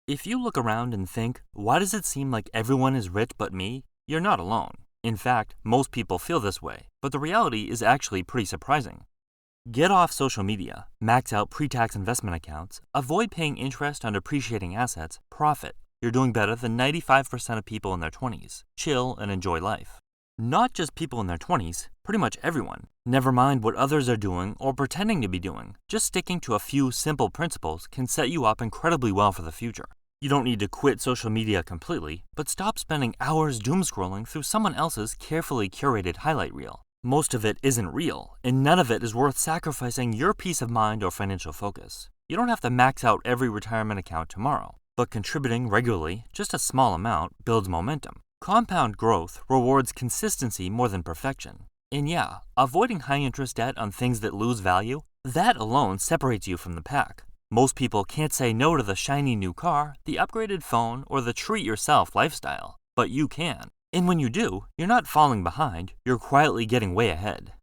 If you look around and think, why does it seem like everyone is rich but me? You're not alone. In fact, most people feel this way, but the reality is actually pretty surprising. Get off social media, max out pre-tax investment accounts, avoid paying interest on depreciating assets, profit. You're doing better than 95% of people in their 20s. Chill and enjoy life. Not just people in their 20s, pretty much everyone. Never mind what others are doing or pretending to be doing. Just sticking to a few simple principles can set you up incredibly well for the future. You don't need to quit social media completely, but stop spending hours doom scrolling through someone else's carefully curated highlight reel. Most of it isn't real, and none of it is worth sacrificing your peace of mind or financial focus. You don't have to max out every retirement account tomorrow, but contributing regularly, just a small amount, builds momentum. Compound growth rewards consistency more than perfection. And yeah, avoiding high-interest debt on things that lose value, that alone separates you from the pack. Most people can't say no to the shiny new car, the upgraded phone, or the treat-yourself lifestyle, but you can. And when you do, you're not falling behind, you're quietly getting way ahead.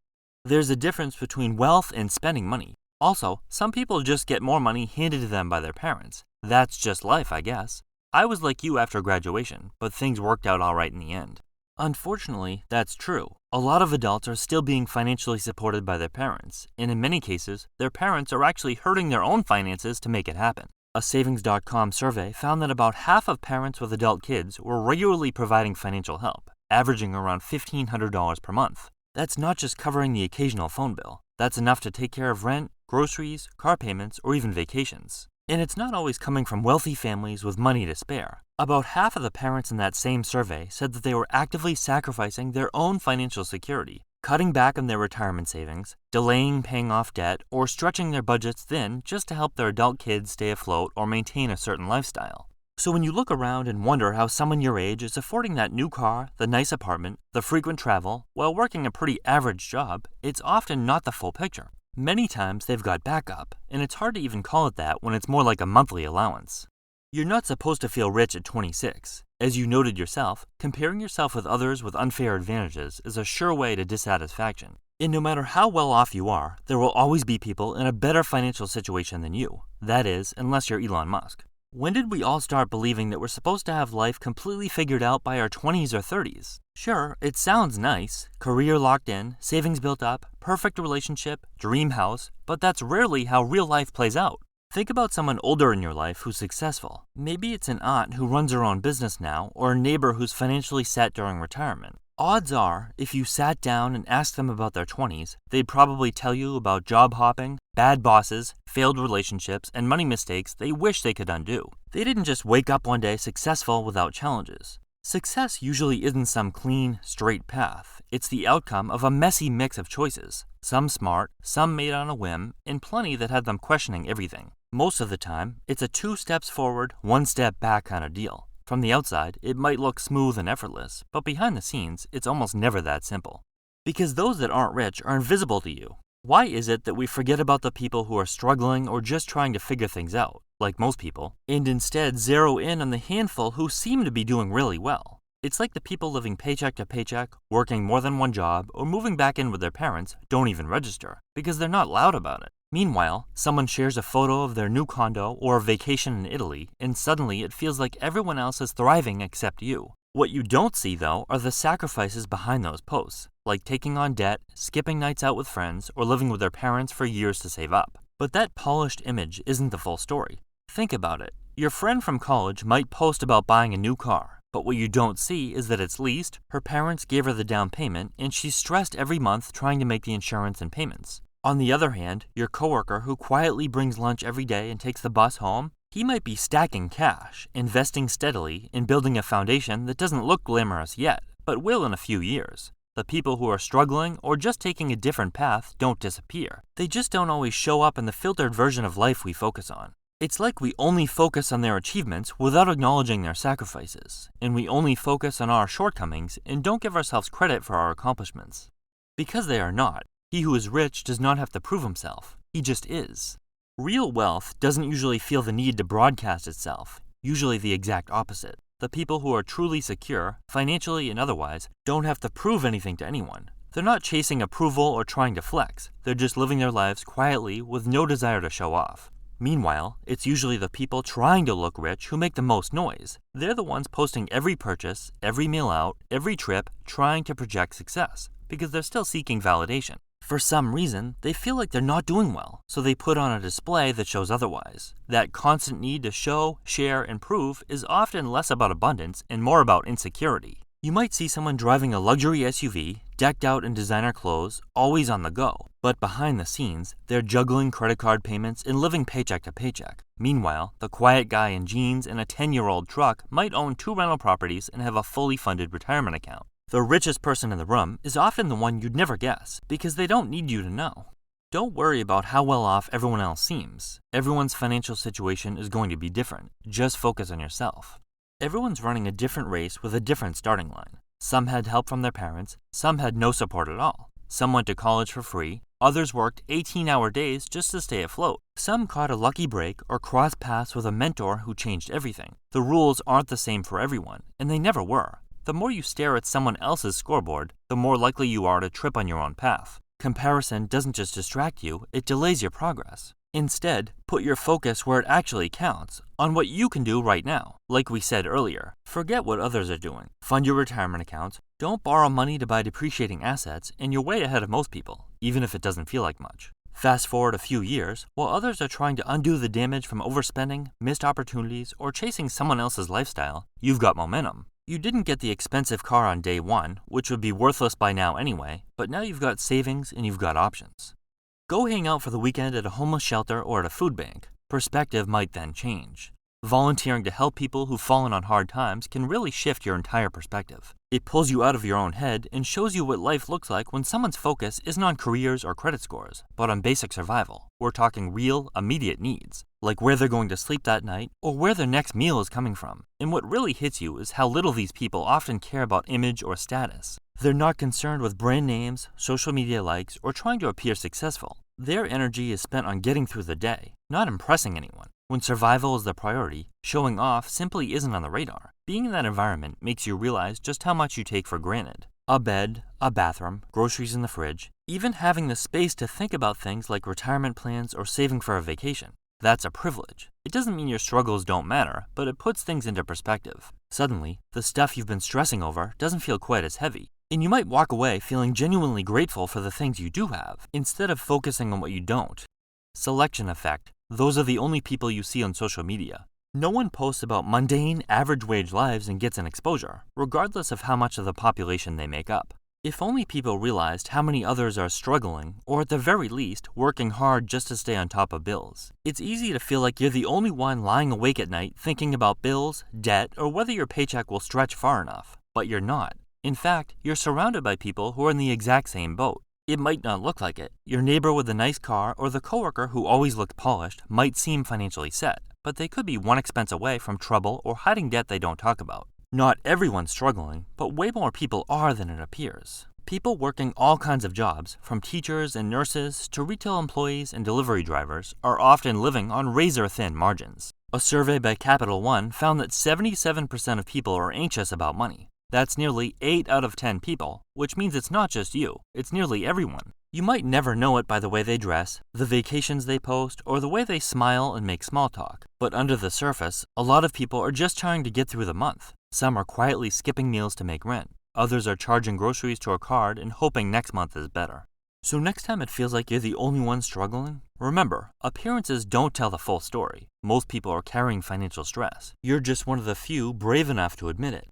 There's a difference between wealth and spending money. Also, some people just get more money handed to them by their parents. That's just life, I guess. I was like you after graduation, but things worked out alright in the end. Unfortunately, that's true. A lot of adults are still being financially supported by their parents, and in many cases, their parents are actually hurting their own finances to make it happen. A Savings.com survey found that about half of parents with adult kids were regularly providing financial help, averaging around $1,500 per month. That's not just covering the occasional phone bill. That's enough to take care of rent, groceries, car payments, or even vacations. And it's not always coming from wealthy families with money to spare. About half of the parents in that same survey said that they were actively sacrificing their own financial security, cutting back on their retirement savings, delaying paying off debt, or stretching their budgets thin just to help their adult kids stay afloat or maintain a certain lifestyle. So when you look around and wonder how someone your age is affording that new car, the nice apartment, the frequent travel, while working a pretty average job, it's often not the full picture. Many times they've got backup, and it's hard to even call it that when it's more like a monthly allowance. You're not supposed to feel rich at 26. As you noted yourself, comparing yourself with others with unfair advantages is a sure way to dissatisfaction. And no matter how well off you are, there will always be people in a better financial situation than you. That is, unless you're Elon Musk. When did we all start believing that we're supposed to have life completely figured out by our 20s or 30s? Sure, it sounds nice. Career locked in, savings built up, perfect relationship, dream house, but that's rarely how real life plays out. Think about someone older in your life who's successful. Maybe it's an aunt who runs her own business now, or a neighbor who's financially set during retirement. Odds are, if you sat down and asked them about their 20s, they'd probably tell you about job hopping, bad bosses, failed relationships, and money mistakes they wish they could undo. They didn't just wake up one day successful without challenges. Success usually isn't some clean, straight path. It's the outcome of a messy mix of choices. Some smart, some made on a whim, and plenty that had them questioning everything. Most of the time, it's a 2 steps forward, 1 step back kind of deal. From the outside, it might look smooth and effortless, but behind the scenes, it's almost never that simple. Because those that aren't rich are invisible to you. Why is it that we forget about the people who are struggling or just trying to figure things out, like most people, and instead zero in on the handful who seem to be doing really well? It's like the people living paycheck to paycheck, working more than one job, or moving back in with their parents don't even register, because they're not loud about it. Meanwhile, someone shares a photo of their new condo or a vacation in Italy, and suddenly it feels like everyone else is thriving except you. What you don't see, though, are the sacrifices behind those posts, like taking on debt, skipping nights out with friends, or living with their parents for years to save up. But that polished image isn't the full story. Think about it. Your friend from college might post about buying a new car, but what you don't see is that it's leased, her parents gave her the down payment, and she's stressed every month trying to make the insurance and payments. On the other hand, your coworker who quietly brings lunch every day and takes the bus home, he might be stacking cash, investing steadily, and building a foundation that doesn't look glamorous yet, but will in a few years. The people who are struggling or just taking a different path don't disappear. They just don't always show up in the filtered version of life we focus on. It's like we only focus on their achievements without acknowledging their sacrifices, and we only focus on our shortcomings and don't give ourselves credit for our accomplishments. Because they are not. He who is rich does not have to prove himself. He just is. Real wealth doesn't usually feel the need to broadcast itself, usually the exact opposite. The people who are truly secure, financially and otherwise, don't have to prove anything to anyone. They're not chasing approval or trying to flex. They're just living their lives quietly with no desire to show off. Meanwhile, it's usually the people trying to look rich who make the most noise. They're the ones posting every purchase, every meal out, every trip, trying to project success, because they're still seeking validation. For some reason, they feel like they're not doing well, so they put on a display that shows otherwise. That constant need to show, share, and prove is often less about abundance and more about insecurity. You might see someone driving a luxury SUV, decked out in designer clothes, always on the go, but behind the scenes, they're juggling credit card payments and living paycheck to paycheck. Meanwhile, the quiet guy in jeans and a 10-year-old truck might own 2 rental properties and have a fully funded retirement account. The richest person in the room is often the one you'd never guess, because they don't need you to know. Don't worry about how well off everyone else seems. Everyone's financial situation is going to be different. Just focus on yourself. Everyone's running a different race with a different starting line. Some had help from their parents, some had no support at all. Some went to college for free, others worked 18-hour days just to stay afloat. Some caught a lucky break or crossed paths with a mentor who changed everything. The rules aren't the same for everyone, and they never were. The more you stare at someone else's scoreboard, the more likely you are to trip on your own path. Comparison doesn't just distract you, it delays your progress. Instead, put your focus where it actually counts, on what you can do right now. Like we said earlier, forget what others are doing. Fund your retirement accounts, don't borrow money to buy depreciating assets, and you're way ahead of most people, even if it doesn't feel like much. Fast forward a few years, while others are trying to undo the damage from overspending, missed opportunities, or chasing someone else's lifestyle, you've got momentum. You didn't get the expensive car on day one, which would be worthless by now anyway, but now you've got savings and you've got options. Go hang out for the weekend at a homeless shelter or at a food bank. Perspective might then change. Volunteering to help people who've fallen on hard times can really shift your entire perspective. It pulls you out of your own head and shows you what life looks like when someone's focus isn't on careers or credit scores, but on basic survival. We're talking real, immediate needs, like where they're going to sleep that night or where their next meal is coming from. And what really hits you is how little these people often care about image or status. They're not concerned with brand names, social media likes, or trying to appear successful. Their energy is spent on getting through the day, not impressing anyone. When survival is the priority, showing off simply isn't on the radar. Being in that environment makes you realize just how much you take for granted. A bed, a bathroom, groceries in the fridge, even having the space to think about things like retirement plans or saving for a vacation. That's a privilege. It doesn't mean your struggles don't matter, but it puts things into perspective. Suddenly, the stuff you've been stressing over doesn't feel quite as heavy. And you might walk away feeling genuinely grateful for the things you do have, instead of focusing on what you don't. Selection effect. Those are the only people you see on social media. No one posts about mundane, average-wage lives and gets an exposure, regardless of how much of the population they make up. If only people realized how many others are struggling, or at the very least, working hard just to stay on top of bills. It's easy to feel like you're the only one lying awake at night thinking about bills, debt, or whether your paycheck will stretch far enough. But you're not. In fact, you're surrounded by people who are in the exact same boat. It might not look like it. Your neighbor with the nice car or the coworker who always looked polished might seem financially set, but they could be one expense away from trouble or hiding debt they don't talk about. Not everyone's struggling, but way more people are than it appears. People working all kinds of jobs, from teachers and nurses to retail employees and delivery drivers, are often living on razor-thin margins. A survey by Capital One found that 77% of people are anxious about money. That's nearly 8 out of 10 people, which means it's not just you, it's nearly everyone. You might never know it by the way they dress, the vacations they post, or the way they smile and make small talk. But under the surface, a lot of people are just trying to get through the month. Some are quietly skipping meals to make rent. Others are charging groceries to a card and hoping next month is better. So next time it feels like you're the only one struggling, remember, appearances don't tell the full story. Most people are carrying financial stress. You're just one of the few brave enough to admit it.